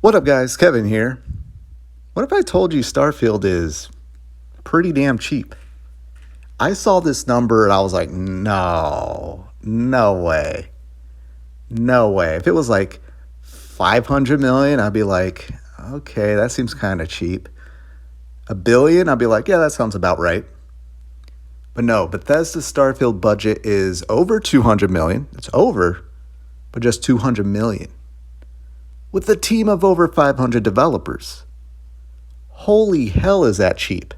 What up, guys? Kevin here. What if I told you Starfield is pretty damn cheap? I saw this number and I was like, no way. No way. If it was like 500 million, I'd be like, okay, that seems kind of cheap. A billion, I'd be like, yeah, that sounds about right. But no, Bethesda's Starfield budget is over 200 million. It's over, but just 200 million. With a team of over 500 developers. Holy hell, is that cheap?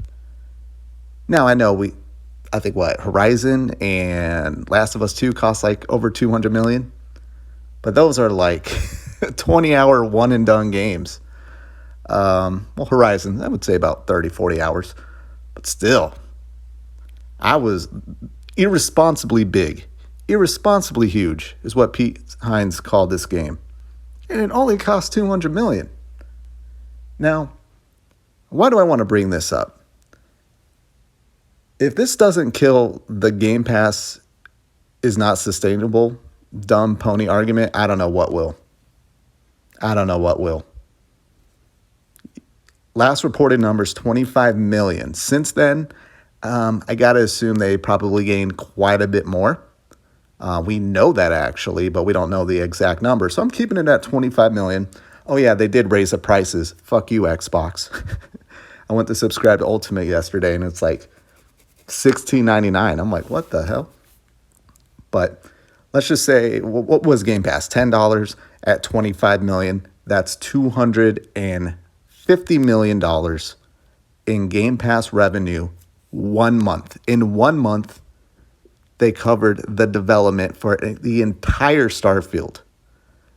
Now, I think Horizon and Last of Us 2 cost like over 200 million. But those are like 20-hour one-and-done games. Horizon, I would say about 30, 40 hours. But still, I was irresponsibly big. Irresponsibly huge is what Pete Hines called this game. And it only cost 200 million. Now, why do I want to bring this up? If this doesn't kill the Game Pass is not sustainable, dumb pony argument, I don't know what will. Last reported numbers, 25 million. Since then, I got to assume they probably gained quite a bit more. We know that actually, but we don't know the exact number. So I'm keeping it at 25 million. Oh yeah, they did raise the prices. Fuck you, Xbox. I went to subscribe to Ultimate yesterday and it's like $16.99. I'm like, what the hell? But let's just say, what was Game Pass? $10 at 25 million. That's $250 million in Game Pass revenue 1 month. In 1 month, they covered the development for the entire Starfield.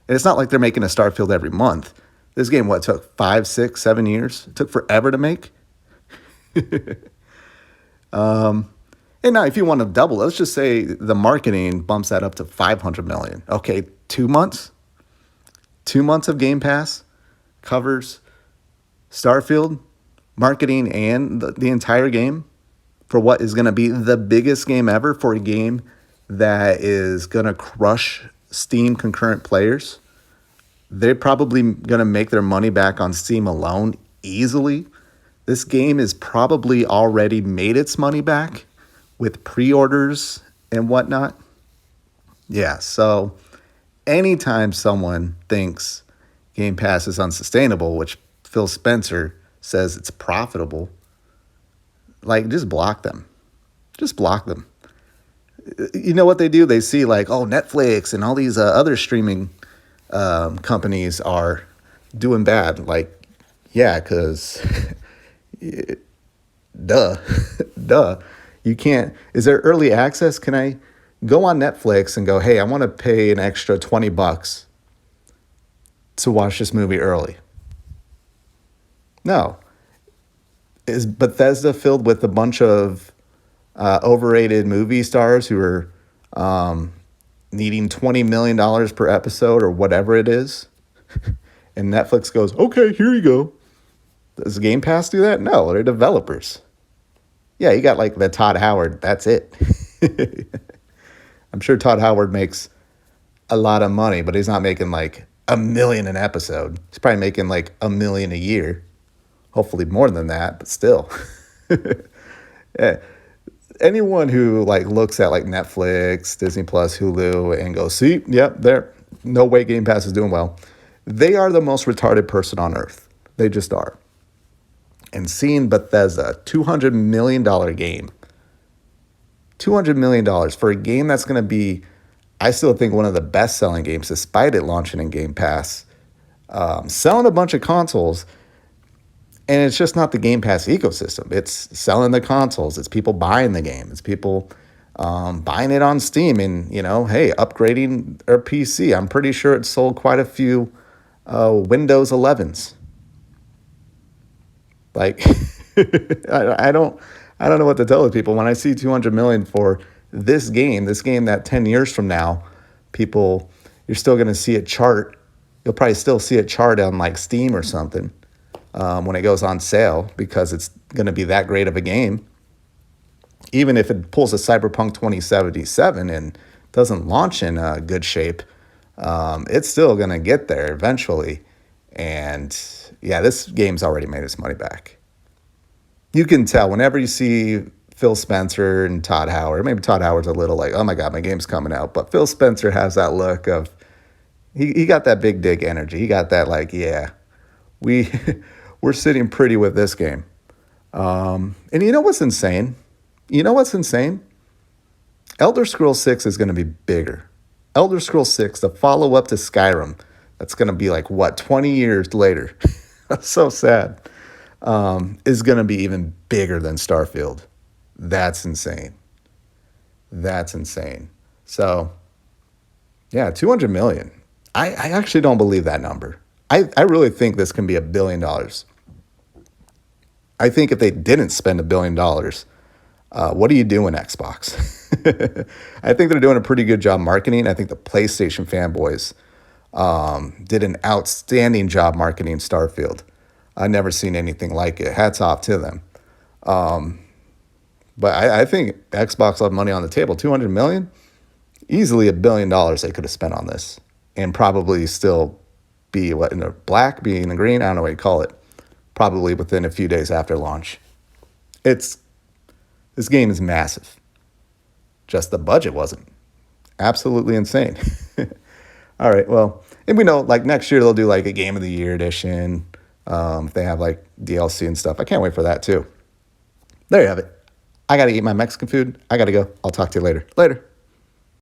And it's not like they're making a Starfield every month. This game, took 5, 6, 7 years? It took forever to make. And now if you want to double, let's just say the marketing bumps that up to 500 million. Okay, 2 months? 2 months of Game Pass covers Starfield, marketing, and the entire game for what is going to be the biggest game ever, for a game that is going to crush Steam concurrent players. They're probably going to make their money back on Steam alone easily. This game is probably already made its money back with pre-orders and whatnot. Yeah, so anytime someone thinks Game Pass is unsustainable, which Phil Spencer says it's profitable, just block them. Just block them. You know what they do? They see Netflix and all these other streaming companies are doing bad. Yeah, because duh. You can't. Is there early access? Can I go on Netflix and go, hey, I want to pay an extra $20 to watch this movie early? No. Is Bethesda filled with a bunch of overrated movie stars who are needing $20 million per episode or whatever it is? And Netflix goes, okay, here you go. Does Game Pass do that? No, they're developers. Yeah, you got the Todd Howard. That's it. I'm sure Todd Howard makes a lot of money, but he's not making $1 million an episode. He's probably making $1 million a year. Hopefully more than that, but still. Yeah. Anyone who looks at Netflix, Disney Plus, Hulu, and goes, see, yep, there, no way Game Pass is doing well. They are the most retarded person on earth. They just are. And seeing Bethesda, $200 million game, $200 million for a game that's going to be, I still think, one of the best-selling games, despite it launching in Game Pass, selling a bunch of consoles. And it's just not the Game Pass ecosystem. It's selling the consoles. It's people buying the game. It's people buying it on Steam and, hey, upgrading their PC. I'm pretty sure it sold quite a few Windows 11s. I don't know what to tell the people. When I see 200 million for this game that 10 years from now, you're still going to see it chart. You'll probably still see it chart on Steam or something. When it goes on sale, because it's going to be that great of a game. Even if it pulls a Cyberpunk 2077 and doesn't launch in good shape, it's still going to get there eventually. And yeah, this game's already made its money back. You can tell whenever you see Phil Spencer and Todd Howard. Maybe Todd Howard's a little like, oh my God, my game's coming out. But Phil Spencer has that look of, he got that big dig energy. He got that like, yeah, we we're sitting pretty with this game. And you know what's insane? You know what's insane? Elder Scrolls 6 is going to be bigger. Elder Scrolls 6, the follow-up to Skyrim, that's going to be like, what, 20 years later? That's so sad. Is going to be even bigger than Starfield. That's insane. That's insane. So, yeah, 200 million. I actually don't believe that number. I really think this can be $1 billion. I think if they didn't spend $1 billion, what are you doing, Xbox? I think they're doing a pretty good job marketing. I think the PlayStation fanboys did an outstanding job marketing Starfield. I've never seen anything like it. Hats off to them. But I think Xbox left money on the table. 200 million, easily $1 billion they could have spent on this, and probably still be what, in the black, be in the green. I don't know what you call it. Probably within a few days after launch. This game is massive. Just the budget wasn't. Absolutely insane. All right, well, and we know like next year they'll do like a Game of the Year edition. If they have like DLC and stuff. I can't wait for that too. There you have it. I got to eat my Mexican food. I got to go. I'll talk to you later. Later.